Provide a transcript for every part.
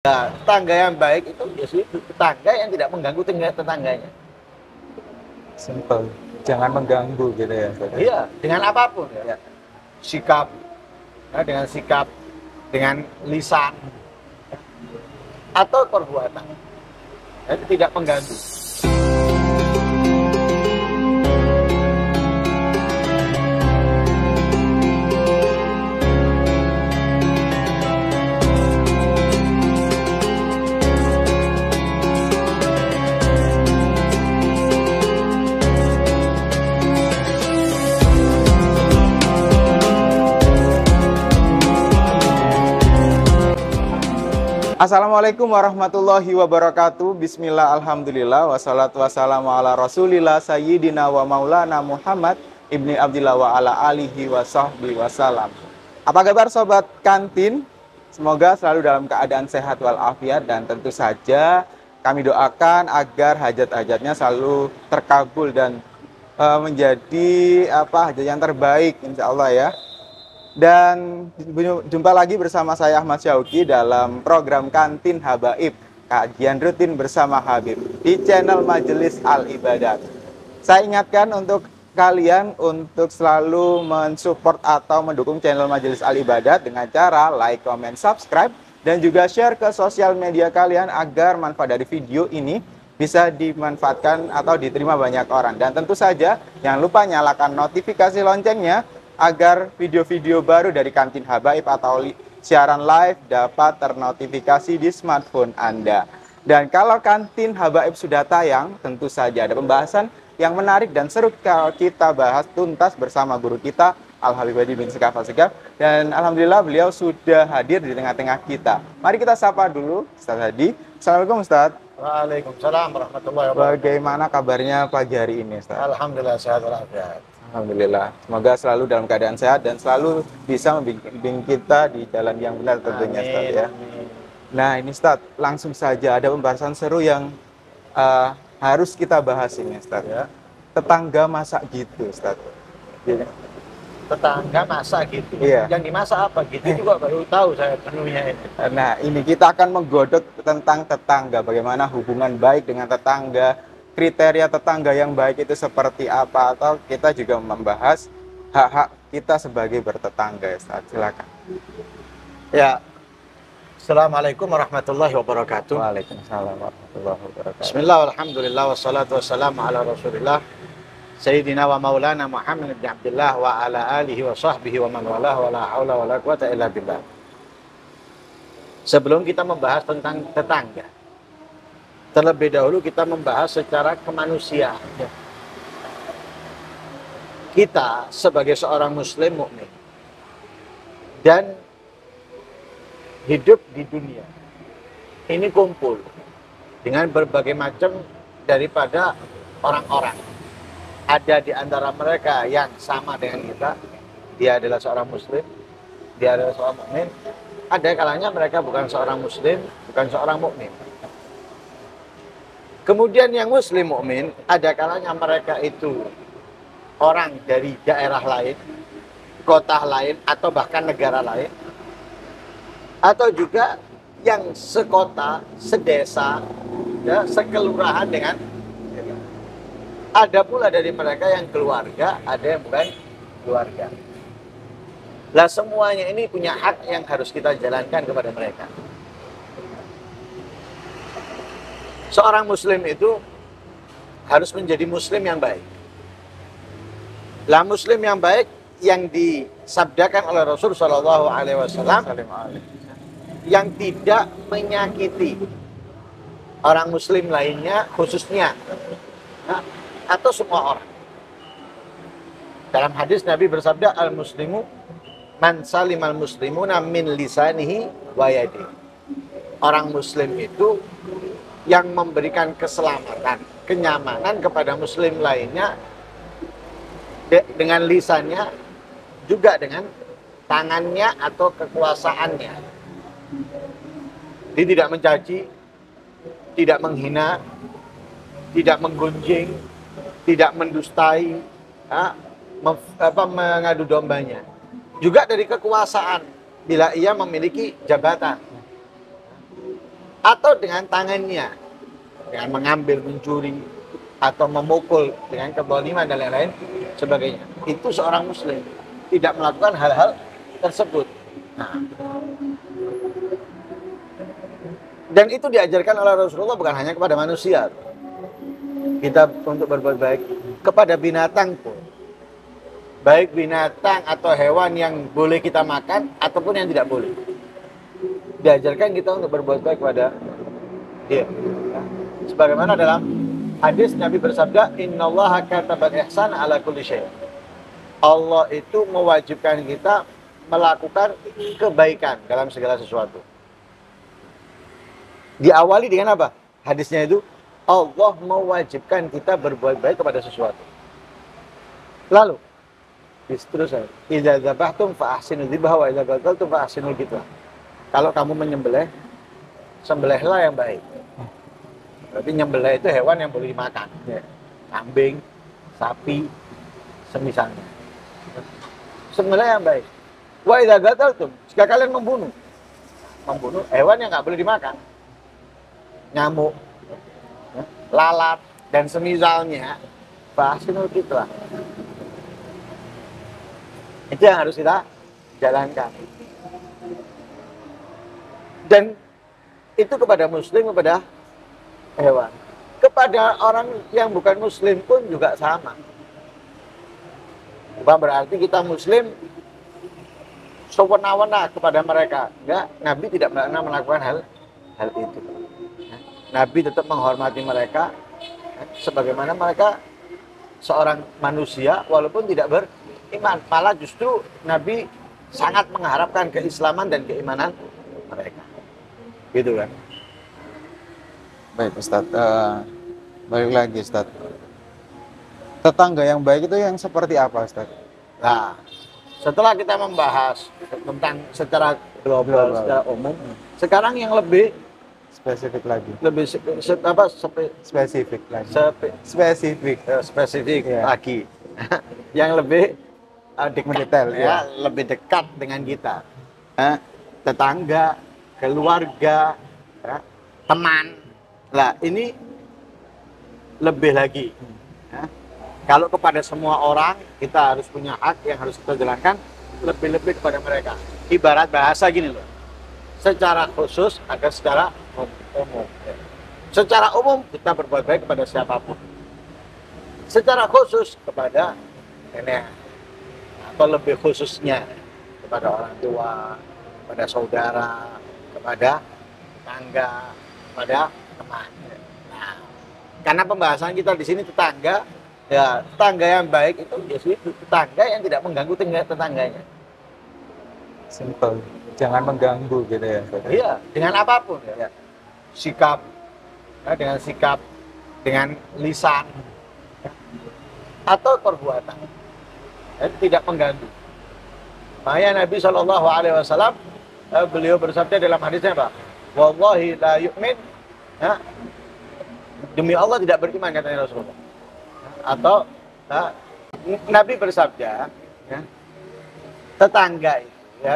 Nah, tetangga yang baik itu tetangga yang tidak mengganggu tetangganya. Simple, jangan mengganggu gitu ya. Iya, dengan apapun ya. Sikap, ya, dengan sikap, dengan lisan, atau perbuatan. Jadi tidak mengganggu. Assalamualaikum warahmatullahi wabarakatuh. Bismillah, alhamdulillah, wassalatu wassalamu ala rasulillah sayyidina wa maulana Muhammad ibni Abdillah wa ala alihi wa sahbihi wasallam. Apa kabar sobat kantin? Semoga selalu dalam keadaan sehat walafiat, dan tentu saja kami doakan agar hajat-hajatnya selalu terkabul dan menjadi hajat yang terbaik insya Allah ya. Dan jumpa lagi bersama saya Ahmad Syauqi dalam program Kantin Habaib, kajian rutin bersama Habib di channel Majelis Al Ibadat. Saya ingatkan untuk kalian untuk selalu mensupport atau mendukung channel Majelis Al Ibadat dengan cara like, comment, subscribe, dan juga share ke sosial media kalian agar manfaat dari video ini bisa dimanfaatkan atau diterima banyak orang. Dan tentu saja jangan lupa nyalakan notifikasi loncengnya agar video-video baru dari Kantin Habaib atau siaran live dapat ternotifikasi di smartphone Anda. Dan kalau Kantin Habaib sudah tayang, tentu saja ada pembahasan yang menarik dan seru kalau kita bahas tuntas bersama guru kita, Al-Habib Hadi bin Segaf Al-Segaf. Dan Alhamdulillah beliau sudah hadir di tengah-tengah kita. Mari kita sapa dulu Ustaz Hadi. Assalamualaikum Ustaz. Waalaikumsalam warahmatullahi wabarakatuh. Bagaimana kabarnya pagi hari ini Ustaz? Alhamdulillah sehat walafiat. Alhamdulillah, semoga selalu dalam keadaan sehat dan selalu bisa membimbing kita di jalan yang benar tentunya Ustaz ya. Nah ini Ustaz, langsung saja ada pembahasan seru yang harus kita bahas ini Ustaz ya. Tetangga masak gitu Ustaz. Tetangga masak gitu. Iya. Yang dimasak apa gitu juga baru tahu saya menunya ini. Nah ini kita akan menggodok tentang tetangga, bagaimana hubungan baik dengan tetangga, kriteria tetangga yang baik itu seperti apa, atau kita juga membahas hak-hak kita sebagai bertetangga. Silakan. Ya. Assalamualaikum warahmatullahi wabarakatuh. Waalaikumsalam warahmatullahi wabarakatuh. Bismillah, alhamdulillah, wassalatu wassalamu ala rasulillah Sayyidina wa maulana Muhammad ibn Abdillah wa ala alihi wa sahbihi wa man walah wa la hawla wa la quwata illa billah. Sebelum kita membahas tentang tetangga, terlebih dahulu kita membahas secara kemanusiaan. Kita sebagai seorang muslim mukmin dan hidup di dunia ini kumpul dengan berbagai macam daripada orang-orang. Ada di antara mereka yang sama dengan kita, dia adalah seorang muslim, dia adalah seorang mukmin. Ada kalanya mereka bukan seorang muslim, bukan seorang mukmin. Kemudian yang muslim mukmin, ada kalanya mereka itu orang dari daerah lain, kota lain, atau bahkan negara lain, atau juga yang sekota, sedesa, ya, sekelurahan dengan. Ada pula dari mereka yang keluarga, ada yang bukan keluarga. Lah semuanya ini punya hak yang harus kita jalankan kepada mereka. Seorang muslim itu harus menjadi muslim yang baik. Lah muslim yang baik yang disabdakan oleh Rasul Shallallahu Alaihi Wasallam, yang tidak menyakiti orang muslim lainnya, khususnya atau semua orang. Dalam hadis Nabi bersabda, al-muslimu man salimal muslimuna min lisanihi wa yadihi. Orang muslim itu yang memberikan keselamatan, kenyamanan kepada muslim lainnya dengan lisannya, juga dengan tangannya atau kekuasaannya. Dia tidak mencaci, tidak menghina, tidak menggunjing, tidak mendustai, mengadu dombanya. Juga dari kekuasaan, bila ia memiliki jabatan. atau dengan tangannya, dengan mengambil, mencuri, atau memukul dengan kezaliman dan lain-lain sebagainya. Itu seorang muslim tidak melakukan hal-hal tersebut. Nah, dan itu diajarkan oleh Rasulullah bukan hanya kepada manusia. Kita untuk berbuat baik kepada binatang pun. Baik binatang atau hewan yang boleh kita makan ataupun yang tidak boleh. Diajarkan kita untuk berbuat baik kepada dia. Sebagaimana dalam hadis Nabi bersabda, "Innallaha katabal ihsan ala kulli syai'." Allah itu mewajibkan kita melakukan kebaikan dalam segala sesuatu. Diawali dengan apa? Hadisnya itu, Allah mewajibkan kita berbuat baik kepada sesuatu. Lalu, terus saya, idza dzabhtum fa ahsinu dzibha wa idza qataltum fa ahsinul qitlah. Kalau kamu menyembelih, sembelihlah yang baik. Berarti nyembelih itu hewan yang boleh dimakan. Kambing, sapi, semisalnya. Sembelih yang baik. Wa idza qataltum, jika kalian membunuh hewan yang nggak boleh dimakan. Nyamuk, lalat, dan semisalnya, fa ahsinul qitlah. Itu yang harus kita jalankan. Dan itu kepada muslim, kepada hewan. Kepada orang yang bukan muslim pun juga sama. Bukan berarti kita muslim sewenang-wenang kepada mereka. Enggak, Nabi tidak pernah melakukan hal itu. Nabi tetap menghormati mereka sebagaimana mereka seorang manusia walaupun tidak beriman. Malah justru Nabi sangat mengharapkan keislaman dan keimanan mereka. Gitu kan. Baik Ustadz, balik lagi Ustadz. Tetangga yang baik itu yang seperti apa Ustadz? Nah, setelah kita membahas tentang secara global, secara umum, sekarang yang lebih Spesifik lagi. lebih Spesifik lagi. Spesifik Ya. lagi. Yang lebih dekat, Mendetail, ya. lebih dekat dengan kita. Tetangga, keluarga, ya, teman. Lah, ini lebih lagi. Ya. Kalau kepada semua orang, kita harus punya hak yang harus kita jalankan, lebih-lebih kepada mereka. Ibarat bahasa gini loh. Secara khusus agar secara umum. Secara umum kita berbuat baik kepada siapapun. Secara khusus kepada nenek, atau lebih khususnya kepada orang tua, kepada saudara, kepada tetangga, kepada teman. Nah, karena pembahasan kita di sini tetangga, ya tetangga yang baik itu biasanya tetangga yang tidak mengganggu tetangganya. Simple. Jangan mengganggu gitu ya. Iya, dengan apapun ya. Sikap, ya, dengan lisan, ya, atau perbuatan, ya, tidak mengganggu. Makanya Nabi SAW beliau bersabda dalam hadisnya, Pak, wallahi la yu'min, ya, demi Allah tidak beriman, katanya Rasulullah. Atau ya, Nabi bersabda, ya,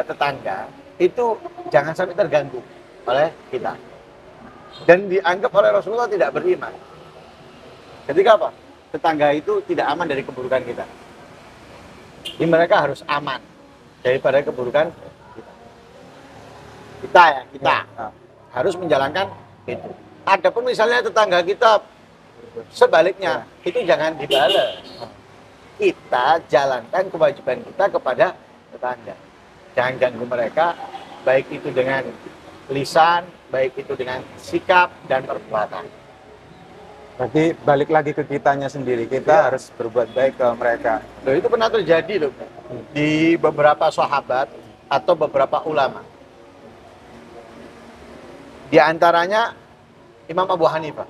tetangga itu jangan sampai terganggu oleh kita. Dan dianggap oleh Rasulullah tidak beriman. Ketika apa? Tetangga itu tidak aman dari keburukan kita. Jadi mereka harus aman daripada keburukan kita. Kita harus menjalankan itu. Adapun misalnya tetangga kita sebaliknya, itu jangan dibalas. Kita jalankan kewajiban kita kepada tetangga. Jangan ganggu mereka, baik itu dengan lisan, baik itu dengan sikap dan perbuatan. Berarti balik lagi ke kitanya sendiri, kita harus berbuat baik ke mereka. Loh, itu pernah terjadi loh di beberapa sahabat atau beberapa ulama. Di antaranya Imam Abu Hanifah.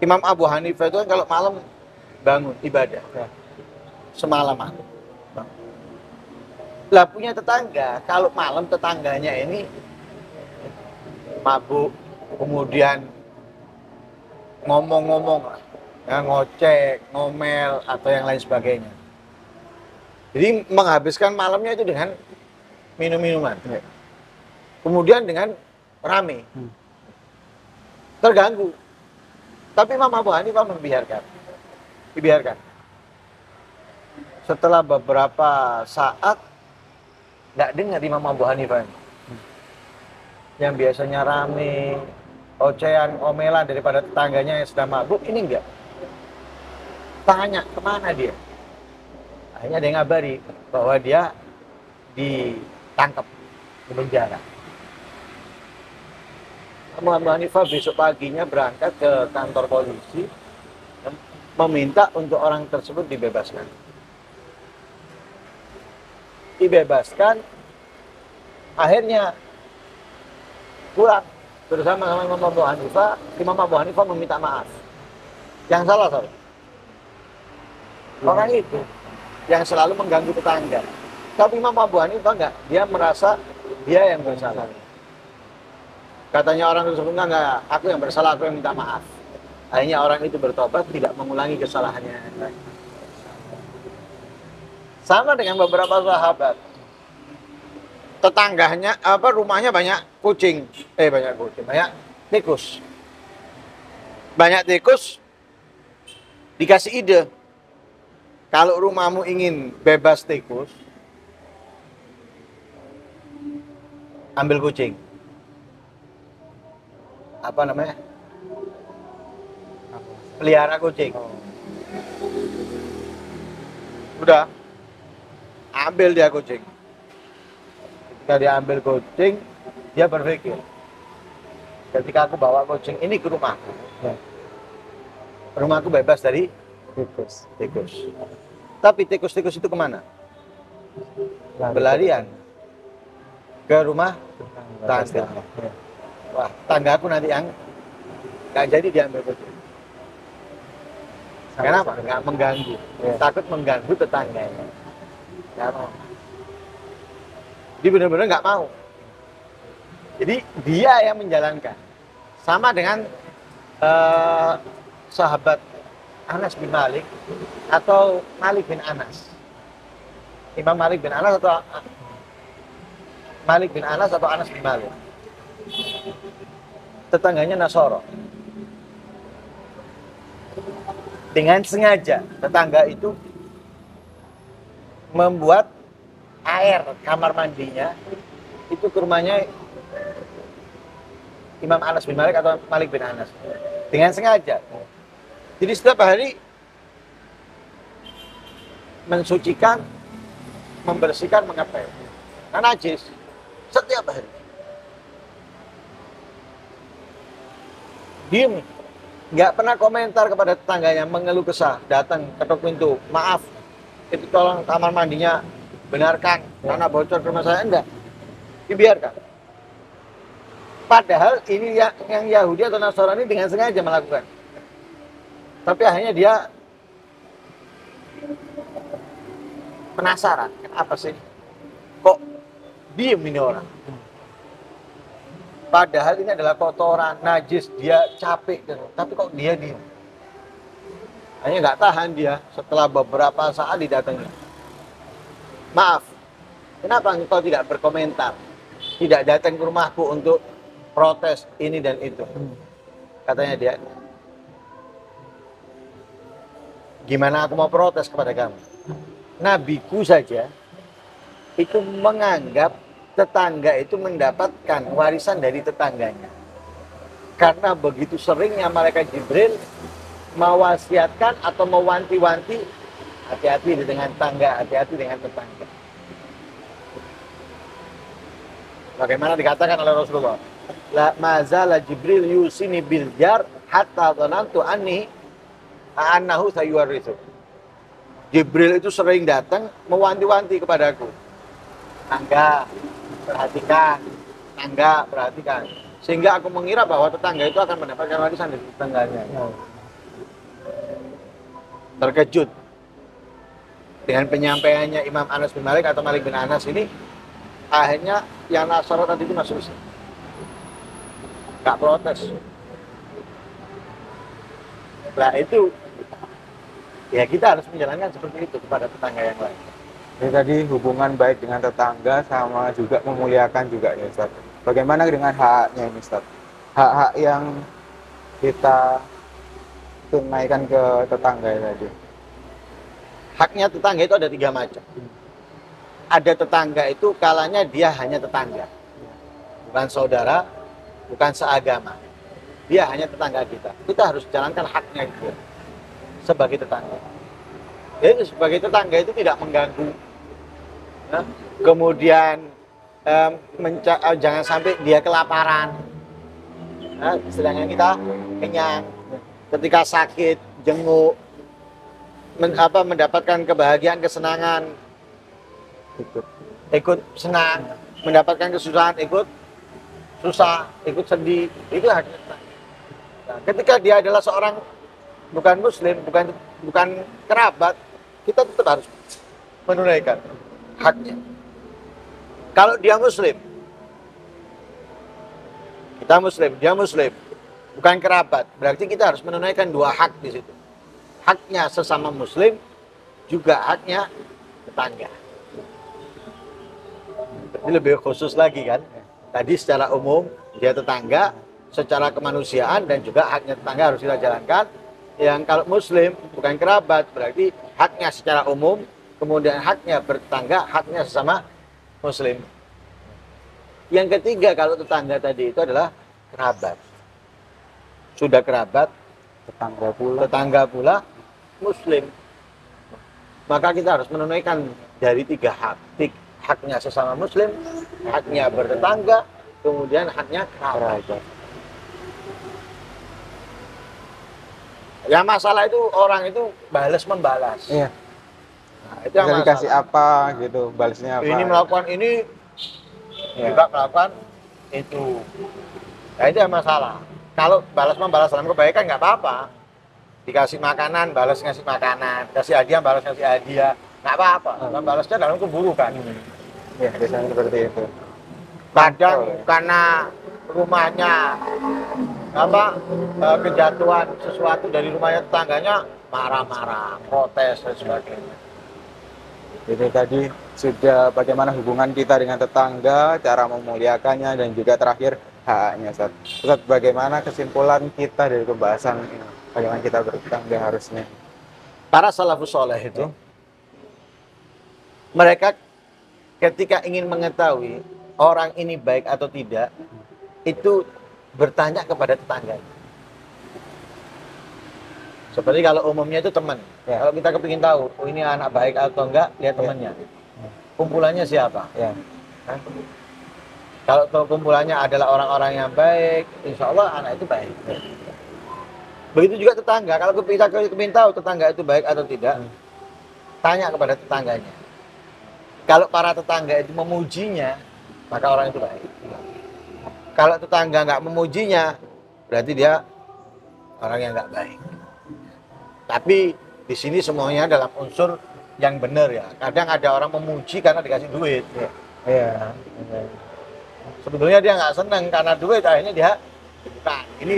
Imam Abu Hanifah itu kan kalau malam bangun ibadah semalaman. Lah punya tetangga, kalau malam tetangganya ini mabuk, kemudian ngomong-ngomong, ya, ngoceh, ngomel, atau yang lain sebagainya. Jadi menghabiskan malamnya itu dengan minum-minuman. Kemudian dengan rame, terganggu. Tapi Imam Abu Hanifah dibiarkan. Setelah beberapa saat, nggak dengar Imam Abu Hanifah ini. Yang biasanya rame, ocehan, omelan daripada tetangganya yang sedang mabuk, ini enggak. Tanya, kemana dia? Akhirnya dia ngabari bahwa dia ditangkap di penjara. Imam Abu Hanifah besok paginya berangkat ke kantor polisi meminta untuk orang tersebut dibebaskan. Akhirnya pulang bersama sama Imam Abu Hanifah. Imam Abu Hanifah meminta maaf. Yang salah siapa? Orang itu yang selalu mengganggu tetangga. Tapi Imam Abu Hanifah enggak, dia merasa dia yang bersalah. Katanya orang tersebut, enggak, aku yang bersalah, aku yang minta maaf. Akhirnya orang itu bertobat, tidak mengulangi kesalahannya. Sama dengan beberapa sahabat. Tetangganya, rumahnya banyak tikus. Banyak tikus, dikasih ide. Kalau rumahmu ingin bebas tikus, ambil kucing. Apa namanya? Pelihara kucing. Udah, ambil dia kucing. Ketika dia ambil kucing, dia berpikir, ketika aku bawa kucing ini ke rumahku, rumahku bebas dari tikus. Tapi tikus-tikus itu kemana? Berlarian ke rumah tangga. Wah, tangga aku nanti yang nggak jadi diambil kucing. Kenapa? Nggak mengganggu. Takut mengganggu tetangganya. Nggak mau. Dia benar-benar nggak mau. Jadi dia yang menjalankan. Sama dengan sahabat Anas bin Malik atau Malik bin Anas. Imam Malik bin Anas atau Anas bin Malik. Tetangganya Nasoro. Dengan sengaja tetangga itu membuat air kamar mandinya itu ke rumahnya Imam Anas bin Malik atau Malik bin Anas. Dengan sengaja. Jadi setiap hari mensucikan, membersihkan, mengepel. Nah, najis setiap hari. Diem, nggak pernah komentar kepada tetangganya, mengeluh kesah, datang ketuk pintu, maaf, itu tolong kamar mandinya benarkan, karena bocor ke rumah saya, enggak, dibiarkan. Padahal ini yang Yahudi atau Nasrani dengan sengaja melakukan. Tapi akhirnya dia penasaran, kenapa sih? Kok diem ini orang? Padahal ini adalah kotoran, najis, dia capek, tapi kok dia diem? Hanya nggak tahan dia, setelah beberapa saat didatangi. Maaf, kenapa engkau tidak berkomentar? Tidak datang ke rumahku untuk protes ini dan itu. Katanya dia, gimana aku mau protes kepada kamu? Nabiku saja itu menganggap tetangga itu mendapatkan warisan dari tetangganya. Karena begitu seringnya malaikat Jibril mewasiatkan atau mewanti-wanti, hati-hati dengan tangga, hati-hati dengan tetangga. Bagaimana dikatakan oleh Rasulullah? La mazala Jibril yusini bil jar hatta dhanantu annahu sayuwarrithu. Jibril itu sering datang mewanti-wanti kepadaku. Tangga, perhatikan. Sehingga aku mengira bahwa tetangga itu akan mendapatkan warisan dari tetangganya. Terkejut dengan penyampaiannya Imam Anas bin Malik atau Malik bin Anas ini, akhirnya yang Nasara tadi itu masuk Islam. Gak protes. Nah itu, ya kita harus menjalankan seperti itu kepada tetangga yang lain. Jadi tadi hubungan baik dengan tetangga sama juga memuliakan juga ya Ustaz. Bagaimana dengan hak-haknya ini, Ustaz? Hak-hak yang kita tunaikan ke tetangga tadi. Haknya tetangga itu ada 3 macam. Ada tetangga itu kalanya dia hanya tetangga, bukan saudara, bukan seagama. Dia hanya tetangga kita. Kita harus jalankan haknya dia sebagai tetangga. Jadi sebagai tetangga itu tidak mengganggu. Nah, kemudian jangan sampai dia kelaparan. Nah, sedangkan kita kenyang. Ketika sakit, jenguk, mendapatkan kebahagiaan, kesenangan, ikut senang, mendapatkan kesusahan, ikut susah, ikut sedih, itu haknya tetangga. Nah, ketika dia adalah seorang bukan muslim, bukan kerabat, kita tetap harus menunaikan haknya. Kalau dia muslim, kita muslim, dia muslim, bukan kerabat, berarti kita harus menunaikan 2 hak di situ. Haknya sesama muslim, juga haknya tetangga. Ini lebih khusus lagi kan. Tadi secara umum dia tetangga, secara kemanusiaan dan juga haknya tetangga harus kita jalankan. Yang kalau muslim bukan kerabat berarti haknya secara umum, kemudian haknya bertetangga, haknya sesama muslim. Yang ketiga kalau tetangga tadi itu adalah kerabat. Sudah kerabat, tetangga pula muslim. Maka kita harus menunaikan dari 3 hak. Haknya sesama muslim, haknya bertetangga, kemudian haknya kerabat. Yang masalah itu orang itu balas membalas. Iya. Nah, itu yang dikasih apa gitu, balasnya apa? Ini melakukan ini, juga melakukan itu. Nah, itu yang masalah. Kalau balas membalas dalam kebaikan nggak apa-apa. Dikasih makanan, balas ngasih makanan. Kasih hadiah, balas ngasih hadiah. Nggak apa-apa. Balasnya dalam keburukan. Ya, biasanya seperti itu. Kadang karena rumahnya kejatuhan sesuatu dari rumahnya tetangganya, marah-marah, protes dan sebagainya. Itu tadi sudah bagaimana hubungan kita dengan tetangga, cara memuliakannya, dan juga terakhir haknya. Ustaz, bagaimana kesimpulan kita dari pembahasan ini? Bagaimana kita bertetangga harusnya? Para salafus soleh itu, mereka ketika ingin mengetahui orang ini baik atau tidak, itu bertanya kepada tetangga. Seperti kalau umumnya itu teman. Ya. Kalau kita kepingin tahu, oh ini anak baik atau enggak, lihat temannya. Kumpulannya siapa? Ya. Nah, kalau kumpulannya adalah orang-orang yang baik, insya Allah anak itu baik. Begitu juga tetangga. Kalau kita kepingin tahu tetangga itu baik atau tidak, tanya kepada tetangganya. Kalau para tetangga itu memujinya, maka orang itu baik. Kalau tetangga nggak memujinya, berarti dia orang yang nggak baik. Tapi di sini semuanya dalam unsur yang benar ya. Kadang ada orang memuji karena dikasih duit. Ya. Sebetulnya dia nggak seneng karena duit, akhirnya dia bukan. Ini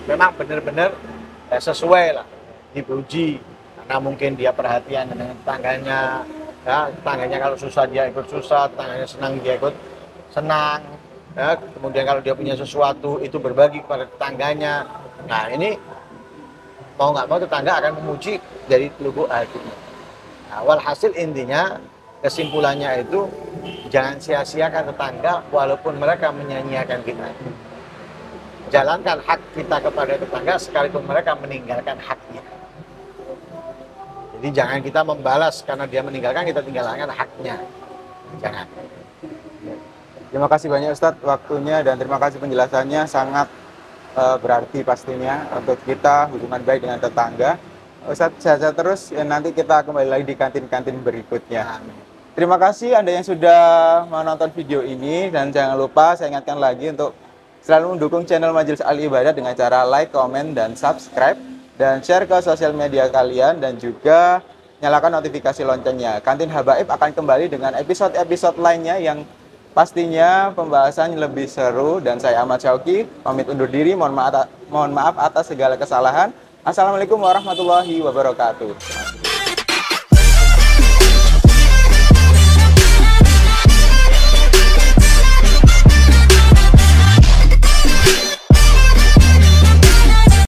memang benar-benar sesuai lah, dipuji karena mungkin dia perhatian dengan tetangganya. Ya, tetangganya kalau susah dia ikut susah, tetangganya senang dia ikut senang. Ya, kemudian kalau dia punya sesuatu itu berbagi kepada tetangganya. Nah ini mau nggak mau tetangga akan memuji dari lubuk hatinya. Nah, walhasil intinya kesimpulannya itu jangan sia-siakan tetangga walaupun mereka menyanyiakan kita. Jalankan hak kita kepada tetangga sekalipun mereka meninggalkan haknya. Jadi jangan kita membalas karena dia meninggalkan, kita tinggalkan haknya. Jangan. Terima kasih banyak Ustadz waktunya dan terima kasih penjelasannya, sangat berarti pastinya untuk kita hubungan baik dengan tetangga. Ustadz sehat-sehat terus, nanti kita kembali lagi di kantin-kantin berikutnya. Terima kasih Anda yang sudah menonton video ini dan jangan lupa saya ingatkan lagi untuk selalu mendukung channel Majelis Al-Ibadah dengan cara like, comment, dan subscribe dan share ke sosial media kalian dan juga nyalakan notifikasi loncengnya. Kantin Habaib akan kembali dengan episode-episode lainnya yang pastinya pembahasan lebih seru dan saya Ahmad Syauqi pamit undur diri, mohon maaf atas segala kesalahan. Assalamualaikum warahmatullahi wabarakatuh.